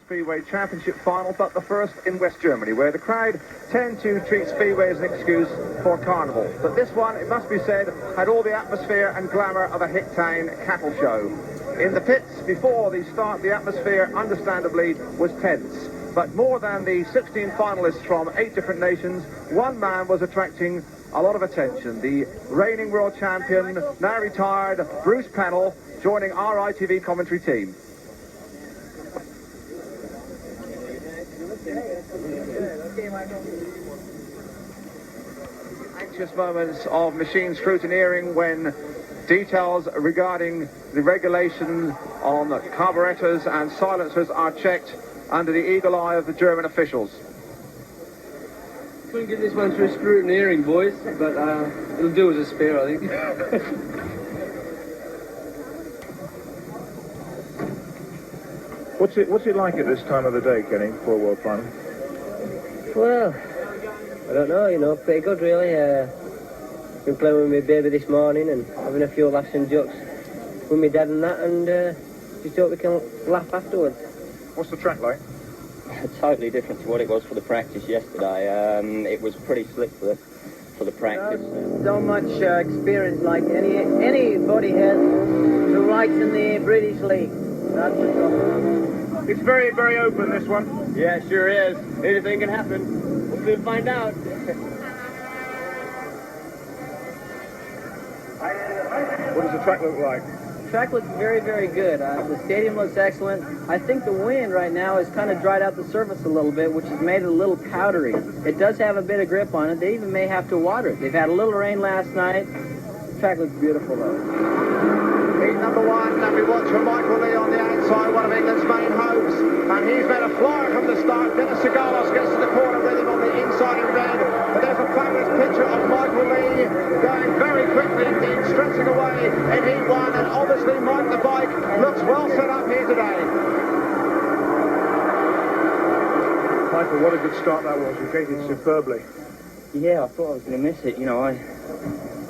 Speedway Championship final, but the first in West Germany, where the crowd tend to treat Speedway as an excuse for carnival. But this one, it must be said, had all the atmosphere and glamour of a hick-town cattle show. In the pits before the start, the atmosphere, understandably, was tense. But more than the 16 finalists from 8 different nations, one man was attracting a lot of attention. The reigning world champion, now retired, Bruce Pennell, joining our ITV commentary team. Anxious moments of machine scrutineering when details regarding the regulation on carburetors and silencers are checked under the eagle eye of the German officials. Couldn't get this one through scrutineering, boys, but it'll do as a spare, I think. What's it like at this time of the day, Kenny, for a World Final? Well, I don't know, you know, pretty good really. Been playing with my baby this morning and having a few laughs and jokes with my dad and that, and just hope we can laugh afterwards. What's the track like? Totally different to what it was for the practice yesterday. It was pretty slick for the practice. So much experience like anybody has who likes in the British League. That's the trouble. It's very, very open, this one. Yeah, it sure is. Anything can happen. We'll soon find out. What does the track look like? The track looks very, very good. The stadium looks excellent. I think the wind right now has kind of dried out the surface a little bit, which has made it a little powdery. It does have a bit of grip on it. They even may have to water it. They've had a little rain last night. The track looks beautiful, though. Heat number 1, and we watch for Michael Lee on the outside, one of England's main hopes. And he's made a flyer from the start. Dennis Sigalos gets to the corner with him on the inside in red. But there's a fabulous picture of Michael Lee going very quickly indeed, stretching away in Heat 1. And obviously Mike the bike looks well set up here today. Michael, what a good start that was. You gated superbly. Yeah, I thought I was going to miss it. You know, I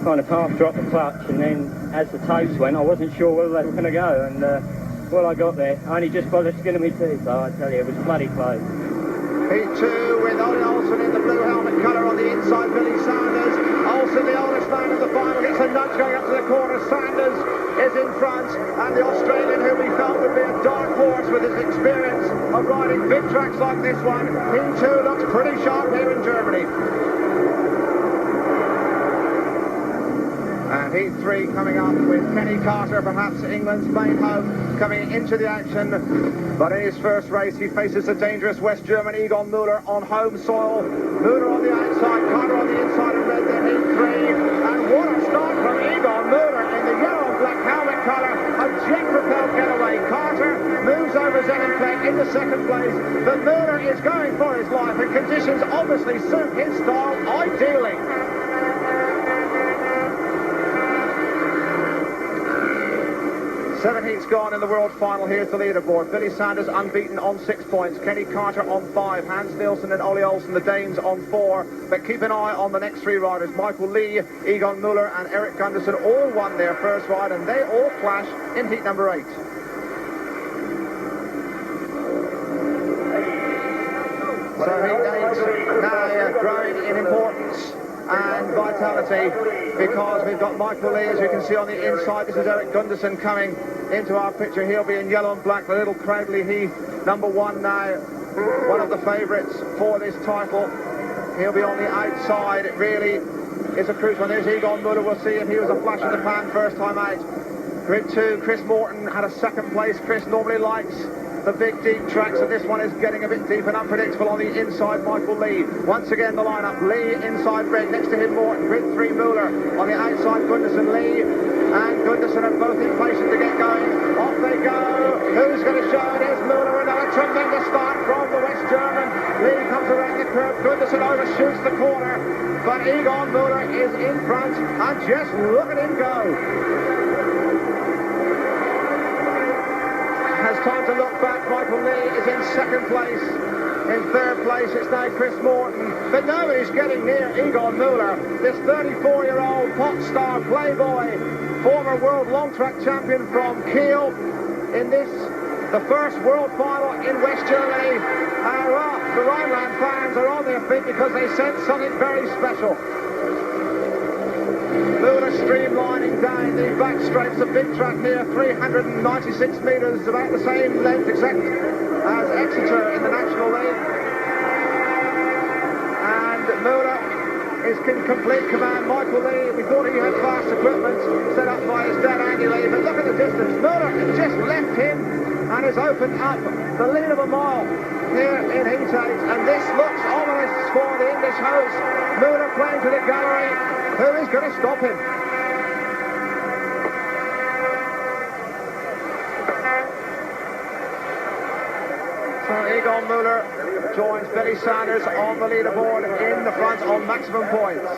kind of half dropped the clutch, and then as the toes went, I wasn't sure whether they were going to go. And well, I got there. I only just bothered skinning me teeth, so I tell you, it was bloody close. Heat 2 with Ollie Olsen in the blue helmet colour on the inside, Billy Sanders. Olsen, the oldest man of the final, gets a nudge going up to the corner. Sanders is in front, and the Australian, who we felt would be a dark horse with his experience of riding big tracks like this one. Heat 2 looks pretty sharp here in Germany. And Heat 3 coming up with Kenny Carter, perhaps England's main hope, coming into the action. But in his first race, he faces the dangerous West German Egon Müller on home soil. Müller on the outside, Carter on the inside and red, then Heat 3. And what a start from Egon Müller in the yellow and black helmet colour. A jet-propelled getaway. Carter moves over Zenenfleck into second place. But Müller is going for his life, and conditions obviously suit his style ideally. 7 heats gone in the world final. Here's the leaderboard. Billy Sanders unbeaten on 6 points. Kenny Carter on 5. Hans Nielsen and Ollie Olsen, the Danes, on 4. But keep an eye on the next 3 riders. Michael Lee, Egon Müller and Eric Gunderson all won their first ride, and they all clash in heat number 8. So heat 8 now growing in importance and vitality, because we've got Michael Lee, as you can see on the inside. This is Eric Gunderson coming into our picture. He'll be in yellow and black, the little Crowley Heath, number 1 now, one of the favourites for this title. He'll be on the outside. It really is a crucial one. There's Egon Müller. We'll see if he was a flash in the pan first time out. Grid 2, Chris Morton had a second place. Chris normally likes the big deep tracks, and this one is getting a bit deep and unpredictable on the inside. Michael Lee, once again the lineup. Lee inside red, next to him Morton. Grid 3 Müller, on the outside Gunderson. Lee and Gunderson are both impatient to get going. Off they go. Who's going to show it? Here's Müller. Another tremendous start from the West German. Lee comes around the curve. Gunderson overshoots the corner, but Egon Müller is in front, and just look at him go. Has time to look back. Michael Lee is in second place. In third place, it's now Chris Morton. But nobody's getting near Egon Müller, this 34-year-old pop star playboy, former world long track champion from Kiel, in this the first world final in West Germany. Well, the Rhineland fans are on their feet because they sense something very special. Müller streamlining down the back straights, a big track here, 396 metres, about the same length exact as Exeter in the National League. And Müller is in complete command. Michael Lee, we thought he had fast equipment set up by his dad Andy Lee, but look at the distance. Müller has just left him and has opened up the lead of a mile here in Heat 8, and this looks ominous for the English host. Müller playing to the gallery. Who is going to stop him? So Egon Müller joins Billy Sanders on the leaderboard in the front on maximum points.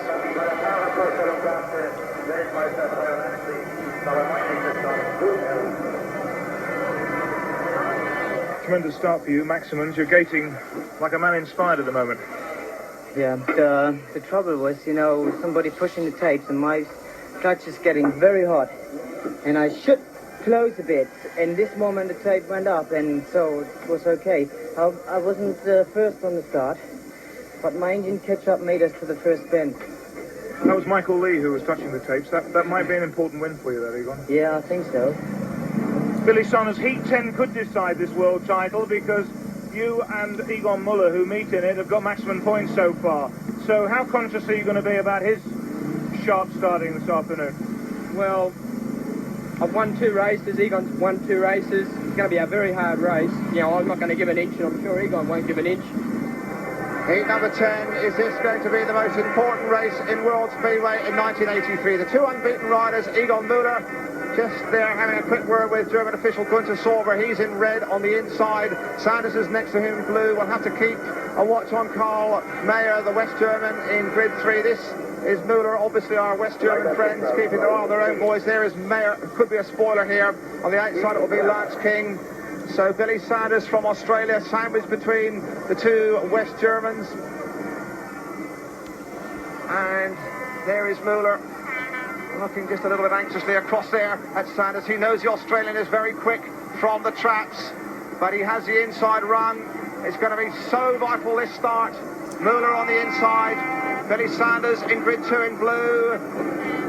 Tremendous start for you, Maximums. You're gating like a man inspired at the moment. Yeah, the trouble was, you know, somebody pushing the tapes and my clutch is getting very hot. And I should close a bit. And this moment the tape went up and so it was okay. I wasn't first on the start, but my engine catch-up made us to the first bend. That was Michael Lee who was touching the tapes. That might be an important win for you there, Egon. Yeah, I think so. Billy Sanders, Heat 10 could decide this world title because you and Egon Müller, who meet in it, have got maximum points so far. So how conscious are you going to be about his sharp starting this afternoon? Well, I've won 2 races, Egon's won 2 races. It's going to be a very hard race. You know, I'm not going to give an inch, and I'm sure Egon won't give an inch. Heat number 10, is this going to be the most important race in World Speedway in 1983? The 2 unbeaten riders, Egon Müller, just there having a quick word with German official Günther Sauber. He's in red on the inside. Sanders is next to him in blue. We'll have to keep a watch on Karl Mayer, the West German, in grid 3. This is Müller, obviously our West German friends, keeping their eye on their own boys. There is Mayer. Could be a spoiler here. On the outside it will be Lance King. So Billy Sanders from Australia, sandwiched between the 2 West Germans. And there is Müller, looking just a little bit anxiously across there at Sanders. He knows the Australian is very quick from the traps, but he has the inside run. It's going to be so vital this start. Müller on the inside, Billy Sanders in grid 2 in blue,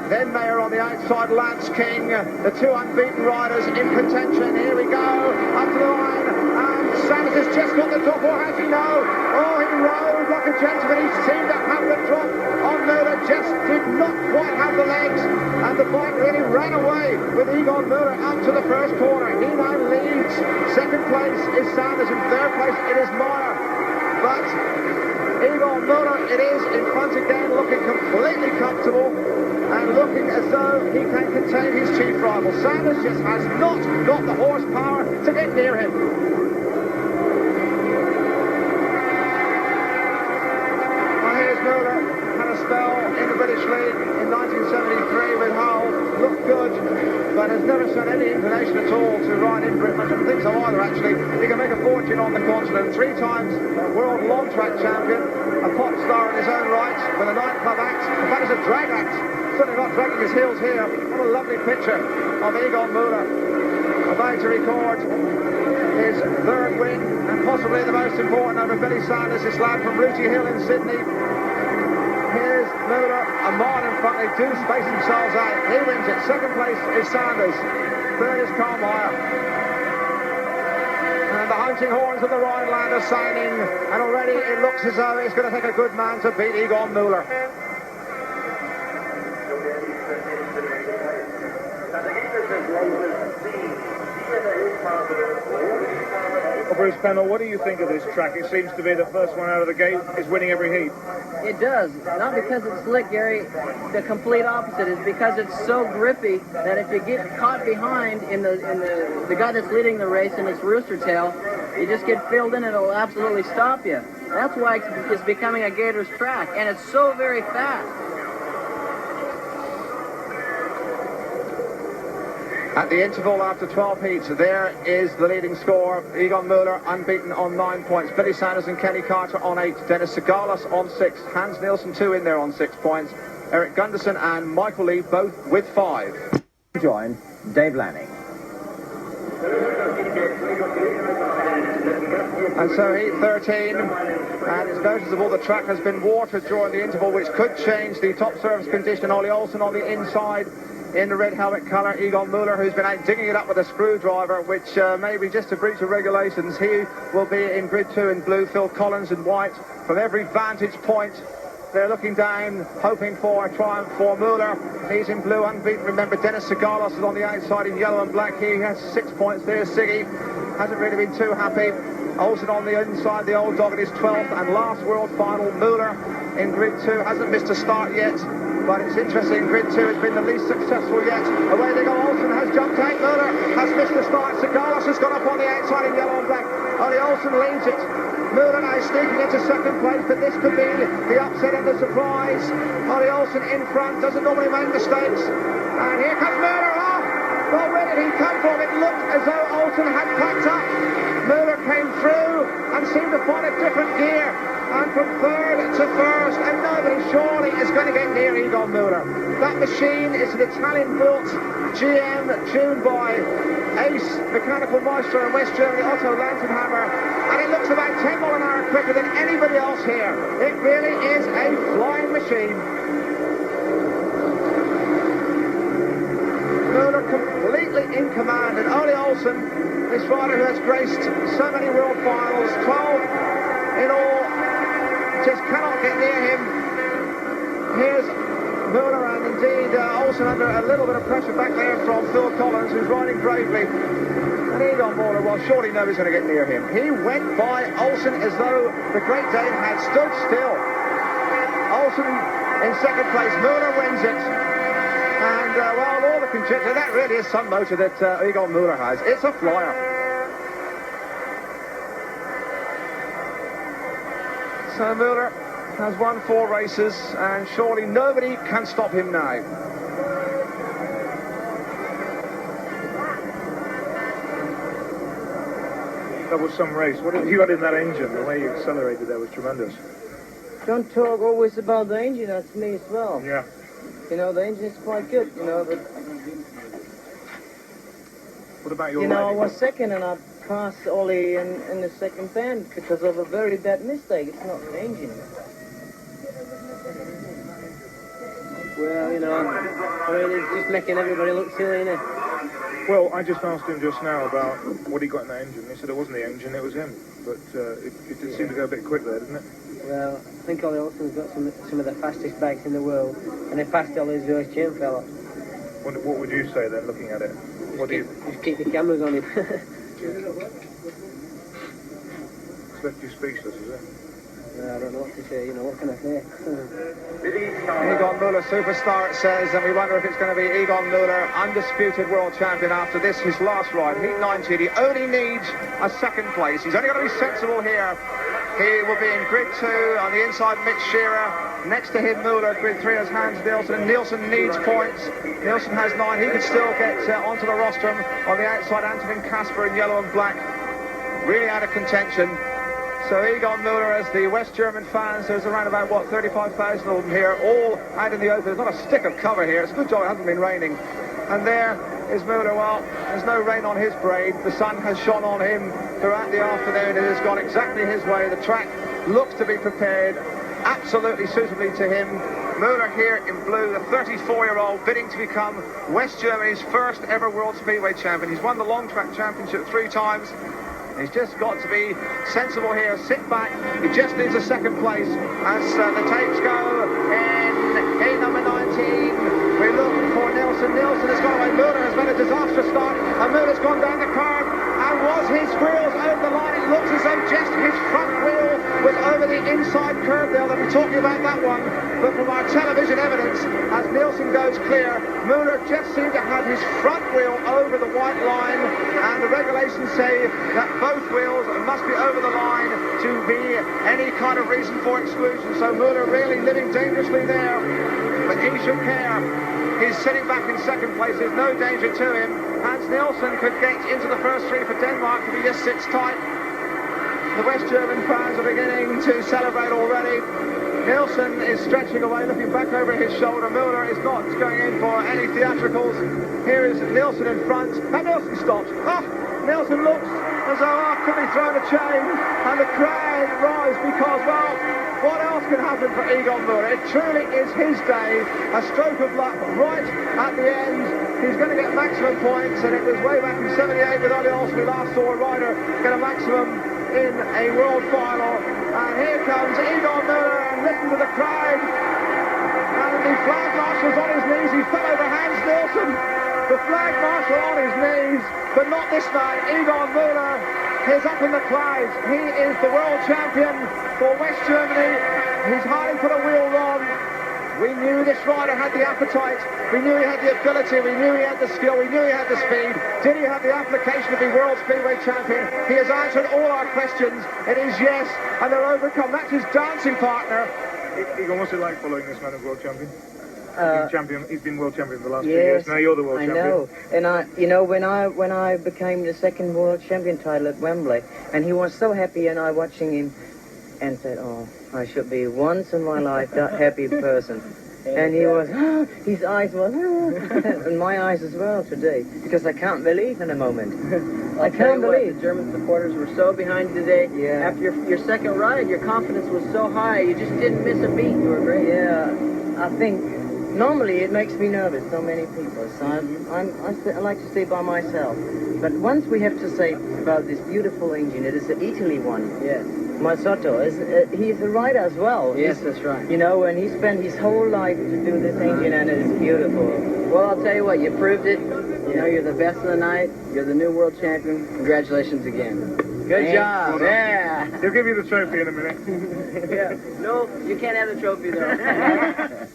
then Mayer on the outside, Lance King, the 2 unbeaten riders in contention. Here we go, up to the line, and Sanders has just got the drop, or has he no? Oh, he rode like a gentleman. He seemed to have the drop on Müller, just did not quite have the legs, and the bike really ran away with Egon Müller up to the first corner. He now leads. Second place is Sanders, and third place it is Mayer. But Egon Müller, it is in front again, looking completely comfortable and looking as though he can contain his chief rival. Sanders just has not got the horsepower to get near him. Well, here's Müller, had a spell in the British League in 1973 with Hull, looked good, but has never shown any inclination at all to ride in Britain. I don't think so either, actually. He can make a fortune on the continent. 3 times world long track champion, a pop star in his own right, with a nightclub act. In fact, it's a drag act. Certainly not dragging his heels here. What a lovely picture of Egon Müller, about to record his 3rd win, and possibly the most important over Billy Sanders, this lad from Rooty Hill in Sydney. Here's Müller, a mile in front. They do space themselves out. He wins it. Second place is Sanders. Third is Karl Mayer. And the hunting horns of the Rhineland are sounding, and already it looks as though it's going to take a good man to beat Egon Müller. Well, Bruce Pennell, what do you think of this track? It seems to be the first one out of the gate is winning every heat. It does. Not because it's slick, Gary. The complete opposite is because it's so grippy that if you get caught behind in the guy that's leading the race in its rooster tail, you just get filled in and it'll absolutely stop you. That's why it's becoming a Gators track, and it's so very fast. At the interval after 12 heats, there is the leading score. Egon Müller unbeaten on 9 points. Billy Sanders and Kenny Carter on 8. Dennis Segalas on 6. Hans Nielsen, 2 in there on 6 points. Eric Gunderson and Michael Lee both with 5. Join Dave Lanning. And so heat 13, and it's noticeable the track has been watered during the interval, which could change the top surface condition. Ole Olsen on the inside in the red helmet colour. Egon Müller, who's been out digging it up with a screwdriver, which may be just a breach of regulations. He will be in grid 2 in blue. Phil Collins in white. From every vantage point, they're looking down, hoping for a triumph for Müller. He's in blue, unbeaten. Remember, Dennis Sigalos is on the outside in yellow and black. He has 6 points there. Siggy hasn't really been too happy. Olsen on the inside, the old dog at his 12th and last world final. Müller in grid 2 hasn't missed a start yet, but it's interesting, grid 2 has been the least successful yet. Away they go. Olsen has jumped out. Müller has missed a start. Sigalos has gone up on the outside in yellow and black. Ole Olsen leads it. Müller now sneaking into second place, but this could be the upset and the surprise. Ole Olsen in front, doesn't normally make mistakes. And here comes Müller off. Well, where did he come from? It looked as though Olsen had packed up. Müller came through and seemed to find a different gear. And from third to first, and nobody surely is going to get near Egon Müller. That machine is an Italian-built GM tuned by Ace Mechanical Maestro in West Germany, Otto Lantenhammer, and it looks about 10 miles an hour quicker than anybody else here. It really is a flying machine. Müller completely in command, and Ole Olsen, this rider who has graced so many world finals, 12 in all, just cannot get near him. Here's Müller, and indeed Olsen under a little bit of pressure back there from Phil Collins, who's riding bravely. And Egon Müller, well, surely nobody's going to get near him. He went by Olsen as though the Great Dane had stood still. Olsen in second place. Müller wins it. And, well, all the conjecture, that really is some motor that Egon Müller has. It's a flyer. So Müller has won 4 races, and surely nobody can stop him now. That was some race. What have you got in that engine? The way you accelerated there was tremendous. Don't talk always about the engine, that's me as well. Yeah. You know, the engine is quite good, you know, but... What about your You know, I riding? was second and I passed Ollie in the second band because of a very bad mistake. It's not the engine. Well, you know, I mean, it's just making everybody look silly, isn't it? Well, I just asked him just now about what he got in that engine. He said it wasn't the engine, it was him. But it did seem to go a bit quick there, didn't it? Well, I think Ollie Olsen's got some of the fastest bikes in the world, and they passed all these US Jim fella. What would you say then, looking at it? What do you... Just keep the cameras on him. It's left you speechless, is it? I don't know what to say, you know, what can I say? Egon Müller, superstar, it says, and we wonder if it's going to be Egon Müller, undisputed world champion after this, his last ride, heat 19. He only needs a second place. He's only got to be sensible here. He will be in grid 2 on the inside, Mitch Shearer. Next to him, Müller, grid 3 has Hans Nielsen. Nielsen needs points. Nielsen has 9. He could still get onto the rostrum. On the outside, Antonin Kasper in yellow and black. Really out of contention. So Egon Müller, as the West German fans, there's around about, what, 35,000 of them here, all out in the open. There's not a stick of cover here. It's a good job it hasn't been raining. And there is Müller. Well, there's no rain on his parade. The sun has shone on him throughout the afternoon. It has gone exactly his way. The track looks to be prepared absolutely suitably to him. Müller here in blue, the 34-year-old, bidding to become West Germany's first ever World Speedway champion. He's won the long track championship 3 times. He's just got to be sensible here, sit back. He just needs a second place as the tapes go in gate number 19. We're looking for Nielsen. Nielsen has gone away. Müller has made a disastrous start, and Müller's gone down the curve. And was his wheels over the line? It looks as though just his front wheel was over the inside curve there. They'll be talking about that one. But from our television evidence, as Nielsen goes clear, Müller just seemed to have his front wheel over the white line. And the regulations say that both wheels must be over the line to be any kind of reason for exclusion. So Müller really living dangerously there. But he should care. He's sitting back in second place. There's no danger to him. Hans Nielsen could get into the first 3 for Denmark if he just sits tight. The West German fans are beginning to celebrate already. Nielsen is stretching away, looking back over his shoulder. Müller is not going in for any theatricals. Here is Nielsen in front. And Nielsen stops. Oh, Nielsen looks as though could be thrown a chain, and the crowd rise because, well, what else can happen for Egon Müller? It truly is his day. A stroke of luck right at the end. He's going to get maximum points, and it was way back in '78 with Ollie Olsen we last saw a rider get a maximum in a world final. And here comes Egon Müller, and listen to the crowd. And the flag marshal's on his knees. He fell over Hans Nielsen. The flag marshal on his knees, but not this man, Egon Müller. He's up in the clouds. He is the world champion for West Germany. He's hardly put a wheel wrong. We knew this rider had the appetite. We knew he had the ability. We knew he had the skill. We knew he had the speed. Did he have the application to be world speedway champion? He has answered all our questions. It is yes, and they're overcome. That's his dancing partner. Egon, what's it like following this man as world champion? He's been world champion for the last 2 yes, years. Now you're the world champion. I know. And when I became the second world champion title at Wembley, and he was so happy, and I watching him, and said, "Oh, I should be once in my life that happy person." And he was, his eyes were, and my eyes as well today, because I can't believe in a moment. I can't believe. The German supporters were so behind you today. Yeah. After your second ride, your confidence was so high, you just didn't miss a beat. You were great. Yeah, I think normally it makes me nervous, so many people, so I like to stay by myself. But once we have to say about this beautiful engine, it is the Italy one. Yes. Masato, he's a rider as well. Yes, that's right. You know, and he spent his whole life to do this engine, and it is beautiful. Well, I'll tell you what, you proved it. You know, you're the best of the night. You're the new world champion. Congratulations again. Good job. Yeah. They'll give you the trophy in a minute. Yeah. No, you can't have the trophy, though.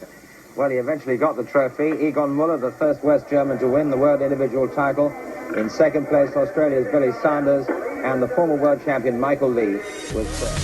Well, he eventually got the trophy. Egon Müller, the first West German to win the world individual title. In second place, Australia's Billy Sanders, and the former world champion Michael Lee was third.